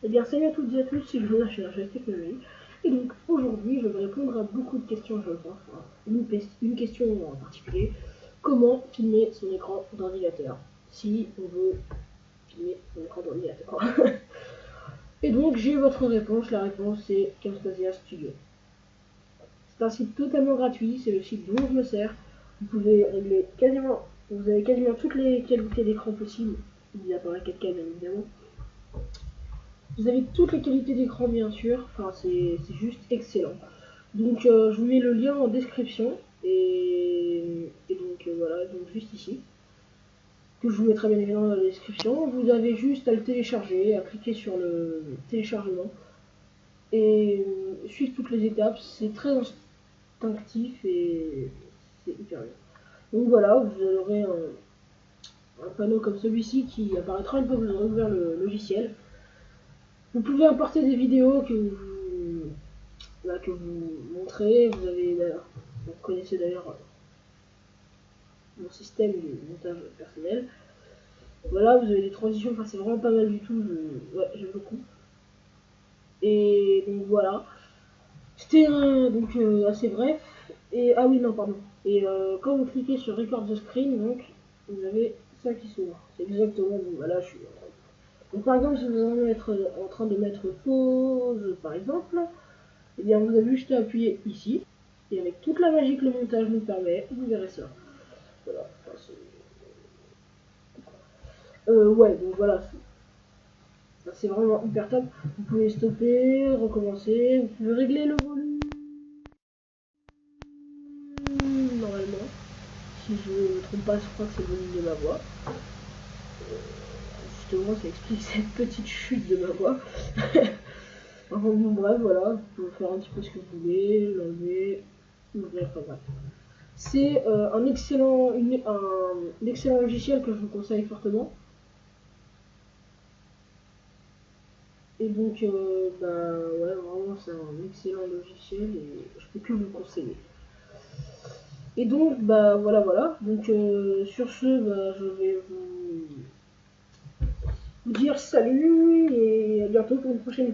Eh bien, salut à toutes et à tous, c'est Julien, je suis la technologie. Et donc, aujourd'hui, je vais répondre à beaucoup de questions, je pense. Une question en particulier. Comment filmer son écran d'ordinateur si on veut filmer son écran d'ordinateur? Et donc, j'ai votre réponse. La réponse, c'est Camtasia Studio. C'est un site totalement gratuit, c'est le site dont je me sers. Vous pouvez régler quasiment, vous avez quasiment toutes les qualités d'écran possibles, mis à part la 4K bien évidemment. Vous avez toutes les qualités d'écran bien sûr, enfin c'est juste excellent. Donc je vous mets le lien en description et donc voilà, donc juste ici, que je vous mettrai bien évidemment dans la description. Vous avez juste à le télécharger, à cliquer sur le téléchargement et suivre toutes les étapes. C'est très instinctif et c'est hyper bien. Donc voilà, vous aurez un panneau comme celui-ci qui apparaîtra une fois que vous aurez ouvert le logiciel. Vous pouvez importer des vidéos que vous montrez. Vous connaissez d'ailleurs mon système de montage personnel. Voilà, vous avez des transitions, enfin c'est vraiment pas mal du tout. Ouais, j'aime beaucoup. Et donc voilà. C'était donc assez bref. Et ah oui non pardon. Et quand vous cliquez sur Record the Screen, donc vous avez ça qui s'ouvre. C'est exactement donc voilà, je suis en train de... Donc par exemple si vous êtes en train de mettre pause par exemple, et bien vous avez juste à appuyer ici. Et avec toute la magie que le montage nous permet, vous verrez ça. Voilà. Enfin, ouais, donc voilà. C'est vraiment hyper top. Vous pouvez stopper, recommencer. Vous pouvez régler le volume normalement. Si je ne me trompe pas, je crois que c'est le volume de ma voix. Justement, ça explique cette petite chute de ma voix. Enfin, bon, bref, voilà. Vous pouvez faire un petit peu ce que vous voulez, l'enlever, ouvrir, enfin bref. C'est un excellent logiciel que je vous conseille fortement. Et donc, bah ouais, vraiment, c'est un excellent logiciel et je peux que vous le conseiller. Et donc, bah voilà. Donc, sur ce, bah, je vais vous dire salut et à bientôt pour une prochaine